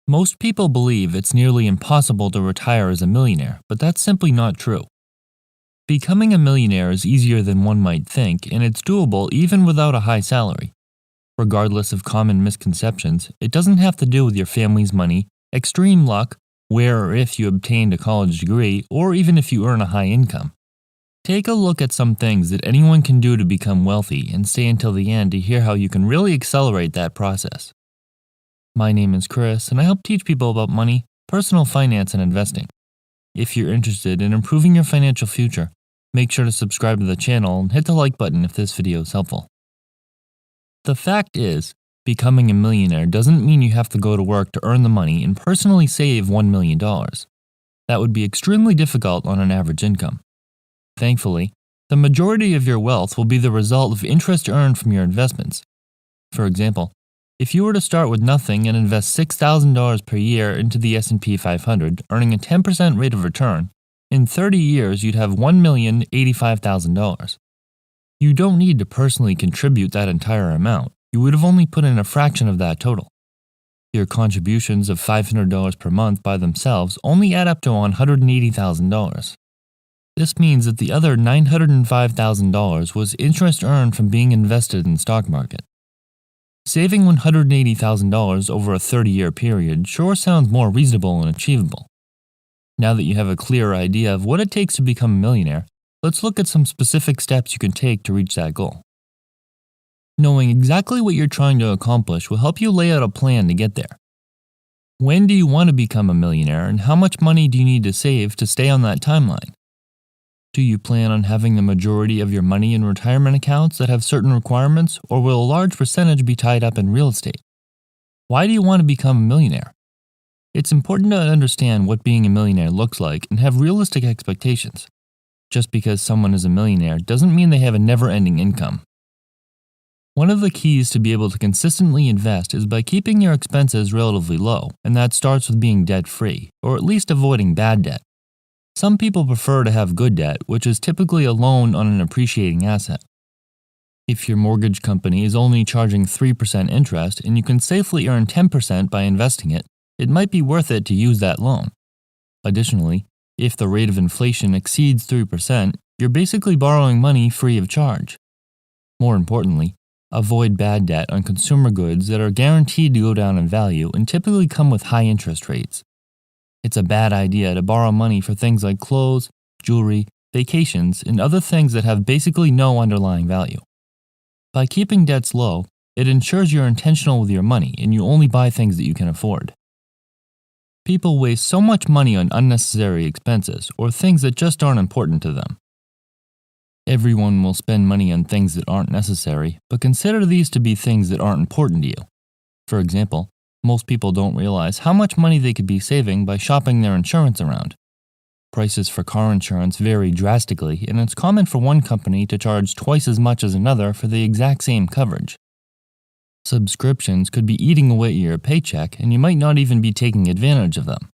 Most people believe it's nearly impossible to retire as a millionaire, but that's simply not true. Becoming a millionaire is easier than one might think, and it's doable even without a high salary. Regardless of common misconceptions, it doesn't have to do with your family's money, extreme luck, where or if you obtained a college degree, or even if you earn a high income. Take a look at some things that anyone can do to become wealthy and stay until the end to hear how you can really accelerate that process. My name is Chris, and I help teach people about money, personal finance, and investing. If you're interested in improving your financial future, make sure to subscribe to the channel and hit the like button if this video is helpful. The fact is, becoming a millionaire doesn't mean you have to go to work to earn the money and personally save $1 million. That would be extremely difficult on an average income. Thankfully, the majority of your wealth will be the result of interest earned from your investments. For example, if you were to start with nothing and invest $6,000 per year into the S&P 500, earning a 10% rate of return, in 30 years you'd have $1,085,000. You don't need to personally contribute that entire amount. You would have only put in a fraction of that total. Your contributions of $500 per month by themselves only add up to $180,000. This means that the other $905,000 was interest earned from being invested in the stock market. Saving $180,000 over a 30-year period sure sounds more reasonable and achievable. Now that you have a clear idea of what it takes to become a millionaire, let's look at some specific steps you can take to reach that goal. Knowing exactly what you're trying to accomplish will help you lay out a plan to get there. When do you want to become a millionaire, and how much money do you need to save to stay on that timeline? Do you plan on having the majority of your money in retirement accounts that have certain requirements, or will a large percentage be tied up in real estate? Why do you want to become a millionaire? It's important to understand what being a millionaire looks like and have realistic expectations. Just because someone is a millionaire doesn't mean they have a never-ending income. One of the keys to be able to consistently invest is by keeping your expenses relatively low, and that starts with being debt-free, or at least avoiding bad debt. Some people prefer to have good debt, which is typically a loan on an appreciating asset. If your mortgage company is only charging 3% interest and you can safely earn 10% by investing it, it might be worth it to use that loan. Additionally, if the rate of inflation exceeds 3%, you're basically borrowing money free of charge. More importantly, avoid bad debt on consumer goods that are guaranteed to go down in value and typically come with high interest rates. It's a bad idea to borrow money for things like clothes, jewelry, vacations, and other things that have basically no underlying value. By keeping debts low, it ensures you're intentional with your money and you only buy things that you can afford. People waste so much money on unnecessary expenses or things that just aren't important to them. Everyone will spend money on things that aren't necessary, but consider these to be things that aren't important to you. For example, most people don't realize how much money they could be saving by shopping their insurance around. Prices for car insurance vary drastically, and it's common for one company to charge twice as much as another for the exact same coverage. Subscriptions could be eating away at your paycheck, and you might not even be taking advantage of them.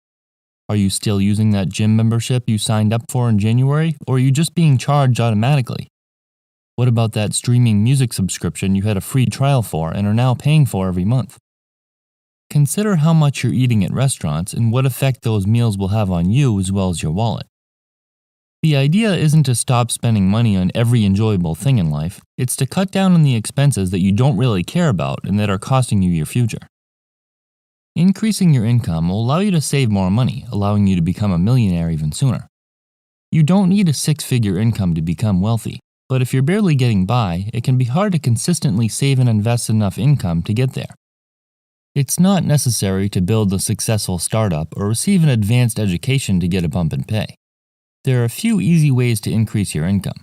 Are you still using that gym membership you signed up for in January, or are you just being charged automatically? What about that streaming music subscription you had a free trial for and are now paying for every month? Consider how much you're eating at restaurants and what effect those meals will have on you as well as your wallet. The idea isn't to stop spending money on every enjoyable thing in life, it's to cut down on the expenses that you don't really care about and that are costing you your future. Increasing your income will allow you to save more money, allowing you to become a millionaire even sooner. You don't need a six-figure income to become wealthy, but if you're barely getting by, it can be hard to consistently save and invest enough income to get there. It's not necessary to build a successful startup or receive an advanced education to get a bump in pay. There are a few easy ways to increase your income.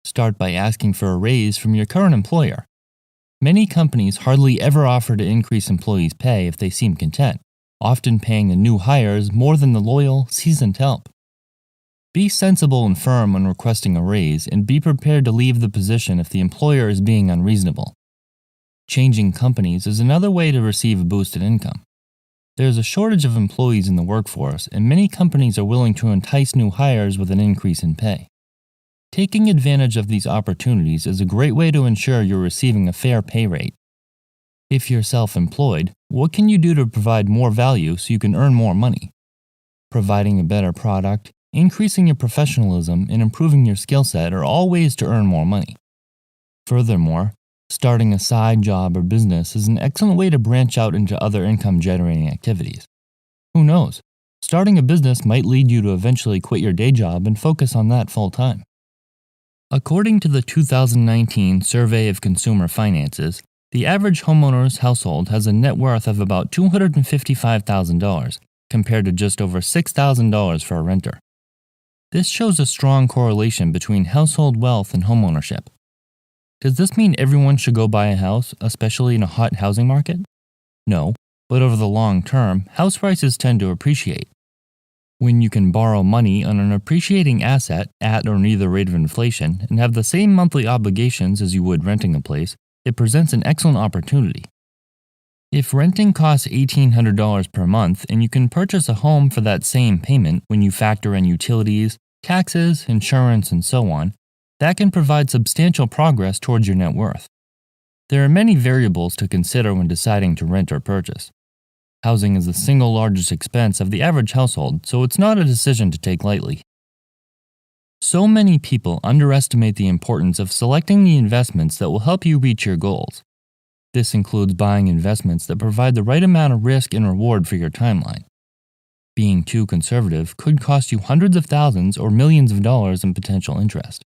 Start by asking for a raise from your current employer. Many companies hardly ever offer to increase employees' pay if they seem content, often paying the new hires more than the loyal, seasoned help. Be sensible and firm when requesting a raise, and be prepared to leave the position if the employer is being unreasonable. Changing companies is another way to receive a boost in income. There is a shortage of employees in the workforce, and many companies are willing to entice new hires with an increase in pay. Taking advantage of these opportunities is a great way to ensure you're receiving a fair pay rate. If you're self-employed, what can you do to provide more value so you can earn more money? Providing a better product, increasing your professionalism, and improving your skill set are all ways to earn more money. Furthermore, starting a side job or business is an excellent way to branch out into other income-generating activities. Who knows? Starting a business might lead you to eventually quit your day job and focus on that full-time. According to the 2019 Survey of Consumer Finances, the average homeowner's household has a net worth of about $255,000, compared to just over $6,000 for a renter. This shows a strong correlation between household wealth and homeownership. Does this mean everyone should go buy a house, especially in a hot housing market? No, but over the long term, house prices tend to appreciate. When you can borrow money on an appreciating asset at or near the rate of inflation and have the same monthly obligations as you would renting a place, it presents an excellent opportunity. If renting costs $1,800 per month and you can purchase a home for that same payment when you factor in utilities, taxes, insurance, and so on, that can provide substantial progress towards your net worth. There are many variables to consider when deciding to rent or purchase. Housing is the single largest expense of the average household, so it's not a decision to take lightly. So many people underestimate the importance of selecting the investments that will help you reach your goals. This includes buying investments that provide the right amount of risk and reward for your timeline. Being too conservative could cost you hundreds of thousands or millions of dollars in potential interest.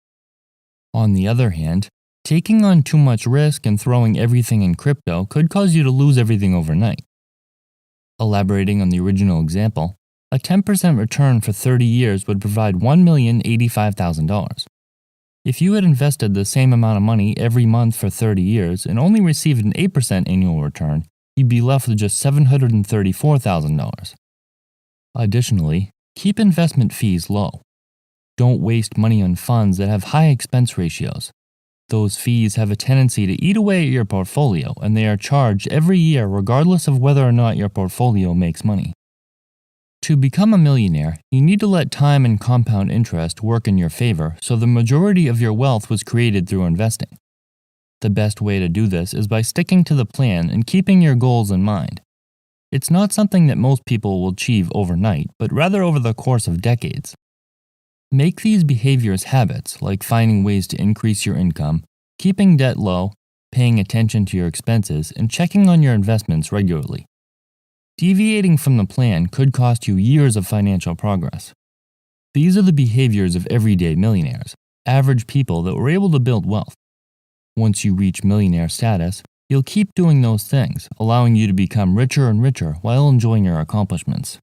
On the other hand, taking on too much risk and throwing everything in crypto could cause you to lose everything overnight. Elaborating on the original example, a 10% return for 30 years would provide $1,085,000. If you had invested the same amount of money every month for 30 years and only received an 8% annual return, you'd be left with just $734,000. Additionally, keep investment fees low. Don't waste money on funds that have high expense ratios. Those fees have a tendency to eat away at your portfolio, and they are charged every year regardless of whether or not your portfolio makes money. To become a millionaire, you need to let time and compound interest work in your favor so the majority of your wealth was created through investing. The best way to do this is by sticking to the plan and keeping your goals in mind. It's not something that most people will achieve overnight, but rather over the course of decades. Make these behaviors habits, like finding ways to increase your income, keeping debt low, paying attention to your expenses, and checking on your investments regularly. Deviating from the plan could cost you years of financial progress. These are the behaviors of everyday millionaires, average people that were able to build wealth. Once you reach millionaire status, you'll keep doing those things, allowing you to become richer and richer while enjoying your accomplishments.